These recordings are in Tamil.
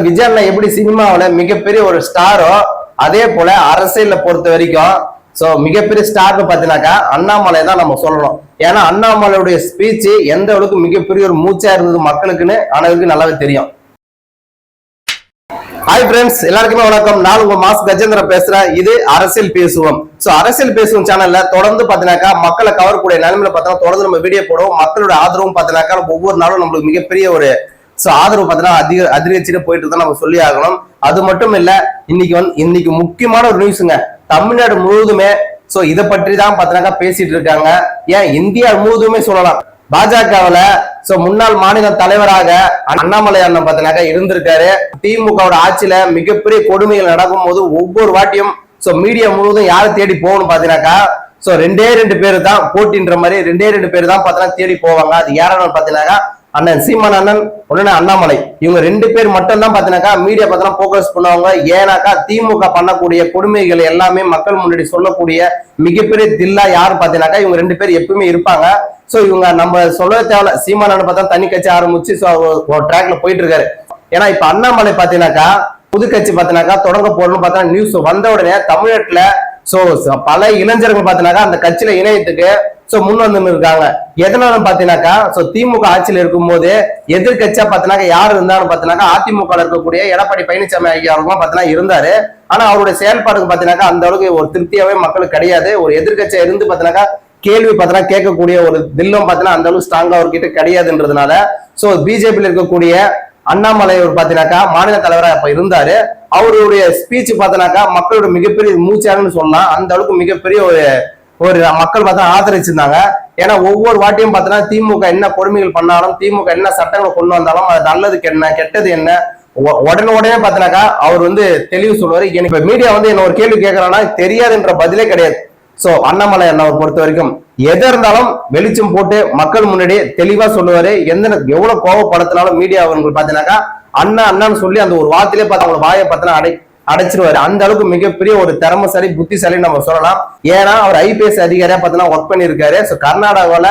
விஜய் எப்படி சினிமாவில மிகப்பெரிய ஒரு ஸ்டாரோ அதே போல அரசியல பொறுத்த வரைக்கும் சோ மிகப்பெரிய ஸ்டார்னு பாத்தீங்கன்னாக்கா அண்ணாமலை தான் நம்ம சொல்லணும். ஏன்னா அண்ணாமலையுடைய ஸ்பீச் எந்த அளவுக்கு மிகப்பெரிய ஒரு மூச்சா இருந்தது மக்களுக்குன்னு அனைவருக்கும் நல்லாவே தெரியும். ஹாய் ஃப்ரெண்ட்ஸ், எல்லாருக்குமே வணக்கம். நான் உங்க மாஸ் கஜேந்திரன் பேசுறேன். இது அரசியல் பேசுவோம். சோ அரசியல் பேசுவோம் சேனல்ல தொடர்ந்து பாத்தீங்கன்னாக்கா மக்களை கவரக்கூடிய நிலைமையில பார்த்தா தொடர்ந்து நம்ம வீடியோ போடுவோம். மக்களோட ஆதரவும் பாத்தீங்கன்னாக்கா ஒவ்வொரு நாளும் நம்மளுக்கு மிகப்பெரிய ஒரு ஆதரவு பார்த்தீங்கன்னா அதிகரிச்சுட்டு போயிட்டு இருந்தா நம்ம சொல்லி ஆகணும். அது மட்டும் இல்ல, இன்னைக்கு முக்கியமான ஒரு நியூஸுங்க. தமிழ்நாடு முழுவதுமே சோ இதை பற்றி தான் பாத்தீங்கன்னா பேசிட்டு இருக்காங்க. ஏன் இந்தியா முழுவதுமே சொல்லலாம். பாஜகவுல முன்னாள் மாநில தலைவராக அண்ணாமலை அண்ணன் பாத்தீங்கன்னா இருந்திருக்காரு. திமுகவோட ஆட்சியில மிகப்பெரிய கொடுமைகள் நடக்கும் போது ஒவ்வொரு வாட்டியும் மீடியா முழுவதும் யாரை தேடி போகணும் பாத்தீங்கன்னாக்கா ரெண்டு பேரு தான் போட்டின்ற மாதிரி ரெண்டு பேரு தான் பாத்தீங்கன்னா தேடி போவாங்க. அது யாரான்னு பாத்தீங்கன்னாக்கா அண்ணன் சீமான் அண்ணன் உடனே அண்ணாமலை, இவங்க ரெண்டு பேர் மட்டும் தான் பாத்தீங்கன்னாக்கா மீடியா பார்த்தா போக்கஸ் பண்ணுவாங்க. ஏன்னாக்கா திமுக பண்ணக்கூடிய கொடுமைகள் எல்லாமே மக்கள் முன்னாடி சொல்லக்கூடிய மிகப்பெரிய தில்லா யாரு பாத்தீங்கன்னாக்கா இவங்க ரெண்டு பேர் எப்பவுமே இருப்பாங்க. சோ இவங்க நம்ம சொல்ல தேவையில்ல, சீமான் அண்ணன் பார்த்தா தனி கட்சி ஆரம்பிச்சு ஒரு ட்ராக்ல போயிட்டு இருக்காரு. ஏன்னா இப்ப அண்ணாமலை பாத்தீங்கன்னாக்கா புது கட்சி பாத்தீங்கன்னாக்கா தொடங்க போடணும்னு பார்த்தா நியூஸ் வந்த உடனே தமிழ்நாட்டுல பல இளைஞர்கள் பாத்தீங்கன்னாக்கா அந்த கட்சியில இணையத்துக்கு முன் வந்து இருக்காங்க. எதனால பாத்தீங்கன்னாக்கா திமுக ஆட்சியில் இருக்கும் போது எதிர்கட்சியா பாத்தீங்கன்னா யாரு இருந்தாலும் பாத்தீங்கன்னா அதிமுக இருக்கக்கூடிய எடப்பாடி பழனிசாமி ஐயா அவர்களும் பாத்தீங்கன்னா இருந்தாரு. ஆனா அவருடைய செயல்பாடுக்கு பாத்தீங்கன்னா அந்த அளவுக்கு ஒரு திருப்தியாவே மக்களுக்கு கிடையாது. ஒரு எதிர்கட்சியா இருந்து பாத்தீங்கன்னா கேள்வி பாத்தீங்கன்னா கேட்கக்கூடிய ஒரு தில்லும் பாத்தீங்கன்னா அந்த அளவுக்கு ஸ்ட்ராங்கா அவர்கிட்ட கிடையாதுன்றதுனால பிஜேபியில் இருக்கக்கூடிய அண்ணாமலை பாத்தீங்கன்னாக்கா மாநில தலைவராக இப்ப இருந்தாரு. அவருடைய ஸ்பீச் பாத்தீங்கன்னாக்கா மக்களோட மிகப்பெரிய மூச்சாருன்னு சொல்லலாம். அந்த அளவுக்கு மிகப்பெரிய ஒரு மக்கள் பார்த்தா ஆதரிச்சிருந்தாங்க. ஏன்னா ஒவ்வொரு வாட்டியும் பார்த்தீங்கன்னா திமுக என்ன கொடுமைகள் பண்ணாலும், திமுக என்ன சட்டங்களை கொண்டு வந்தாலும் அது நல்லதுக்கு என்ன கெட்டது என்ன உடனே பார்த்தீங்கன்னாக்கா அவர் தெளிவு சொல்லுவாரு. எனக்கு மீடியா என்ன ஒரு கேள்வி கேட்கறான்னா தெரியாதுன்ற பதிலே கிடையாது. அண்ணாமலை அண்ணாவை பொறுத்த வரைக்கும் எதா இருந்தாலும் வெளிச்சம் போட்டு மக்கள் முன்னாடி தெளிவா சொல்லுவாரு. எவ்வளவு கோவப்படுத்தினாலும் மீடியா அவங்களுக்கு பாத்தீங்கன்னாக்கா அண்ணான்னு சொல்லி அந்த ஒரு வார்த்தையிலே பார்த்து அவங்க வாயை பார்த்தீங்கன்னா அடைச்சிருவாரு. அந்த அளவுக்கு மிகப்பெரிய ஒரு திறமைசாலி புத்திசாலி நம்ம சொல்லலாம். ஏன்னா அவர் ஐபிஎஸ் அதிகாரியா பாத்தீங்கன்னா ஒர்க் பண்ணிருக்காரு. கர்நாடகாவில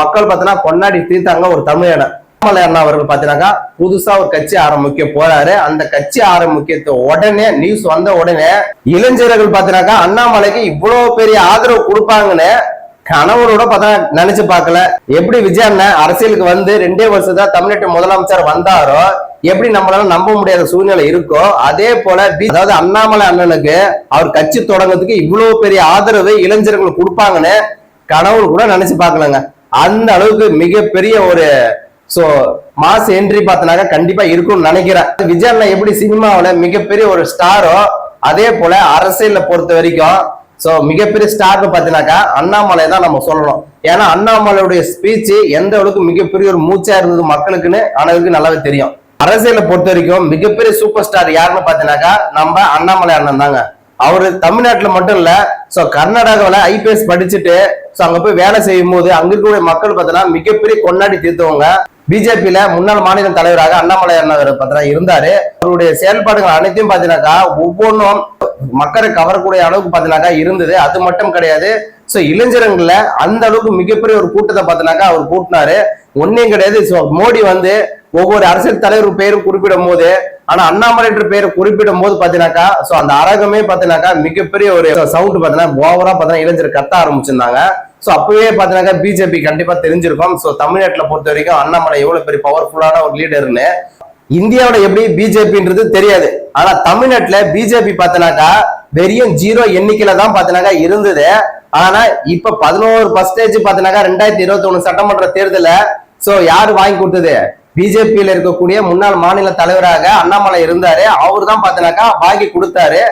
மக்கள் பாத்தீங்கன்னா கொண்டாடி தீர்த்தாங்க ஒரு தமிழன. அண்ணாமலை அண்ணா அவர்கள் பாத்தீங்கன்னா புதுசா ஒரு கட்சி ஆரம்பிக்க போறாரு. அந்த கட்சி ஆரம்பிக்க உடனே நியூஸ் வந்த உடனே இளைஞர்கள் பாத்தீங்கன்னாக்கா அண்ணாமலைக்கு இவ்வளவு பெரிய ஆதரவு கொடுப்பாங்கன்னு கணவனோட பார்த்தா நினைச்சு பார்க்கல. எப்படி விஜய் அண்ணன் அரசியலுக்கு 2 வருஷம் தான் தமிழ்நாட்டு முதலமைச்சர் வந்தாரோ எப்படி நம்மளால நம்ப முடியாத சூழ்நிலை இருக்கோ அதே போல அதாவது அண்ணாமலை அண்ணனுக்கு அவர் கட்சி தொடங்கிறதுக்கு இவ்வளவு பெரிய ஆதரவு இளைஞர்கள் கொடுப்பாங்கன்னு கணவன் கூட நினைச்சு பார்க்கலங்க. அந்த அளவுக்கு மிகப்பெரிய ஒரு மாஸ் என்ட்ரி பார்த்தனாக்கா கண்டிப்பா இருக்கும்னு நினைக்கிறேன். விஜய் அண்ணன் எப்படி சினிமாவில மிகப்பெரிய ஒரு ஸ்டாரோ அதே போல அரசியல பொறுத்த வரைக்கும் மிகப்பெரிய ஸ்டார்னு பாத்தீங்கன்னாக்கா அண்ணாமலை தான் நம்ம சொல்லணும். ஏன்னா அண்ணாமலையுடைய ஸ்பீச் எந்த அளவுக்கு மிகப்பெரிய ஒரு மூச்சா இருந்தது மக்களுக்குன்னு அனைவருக்கும் நல்லாவே தெரியும். அரசியலை பொறுத்த வரைக்கும் மிகப்பெரிய சூப்பர் ஸ்டார் யாருன்னு பாத்தீங்கன்னாக்கா நம்ம அண்ணாமலை அண்ணன் தாங்க. அவரு தமிழ்நாட்டுல மட்டும் இல்ல கர்நாடகாவில ஐபிஎஸ் படிச்சுட்டு அங்க போய் வேலை செய்யும் போது அங்க இருக்கக்கூடிய மக்கள் பாத்தீங்கன்னா மிகப்பெரிய கொண்டாடி தீர்த்தவங்க. பிஜேபியில முன்னாள் மாநில தலைவராக அண்ணாமலை அண்ணன் பாத்தீங்கன்னா இருந்தாரு. அவருடைய செயல்பாடுகள் அனைத்தையும் பாத்தீங்கன்னாக்கா ஒவ்வொன்றும் மக்களை கவரக்கூடிய அளவுக்கு பாத்தீங்கன்னாக்கா இருந்தது. அது மட்டும் கிடையாது, இளைஞர்கள்ல அந்த அளவுக்கு மிகப்பெரிய ஒரு கூட்டத்தை பாத்தீங்கன்னாக்கா அவர் கூட்டினாரு. ஒன்னையும் கிடையாது, மோடி ஒவ்வொரு அரசியல் தலைவர் பேரும் குறிப்பிடும் போது ஆனா அண்ணாமலை என்ற பேரை குறிப்பிடும் போது பாத்தீங்கன்னாக்கா அந்த அரகமே பாத்தீங்கன்னாக்கா மிகப்பெரிய ஒரு சவுண்ட் பாத்தீங்கன்னா ஓவரா பாத்தீங்கன்னா இளைஞர் கத்த ஆரம்பிச்சிருந்தாங்க. அப்பவே பாத்தீங்கன்னா பிஜேபி கண்டிப்பா தெரிஞ்சிருக்கும் தமிழ்நாட்டுல பொறுத்த வரைக்கும் அண்ணாமலை எவ்வளவு பெரிய பவர்ஃபுல்லான ஒரு லீடர்னு. இந்தியாவோட எப்படி பிஜேபின்றது தெரியாது, ஆனா தமிழ்நாட்டுல பிஜேபி பாத்தீங்கன்னாக்கா வெறும் 0 எண்ணிக்கையில தான் பாத்தீங்கன்னாக்கா இருந்தது. ஆனா இப்ப 11% பாத்தீங்கன்னாக்கா 2021 சட்டமன்ற தேர்தல யாரு வாங்கி கொடுத்தது? பிஜேபியில இருக்கக்கூடிய முன்னாள் மாநில தலைவராக அண்ணாமலை இருந்தாரு. அவரு தான் பாத்தீங்கன்னாக்கா வாங்கி கொடுத்தாரு.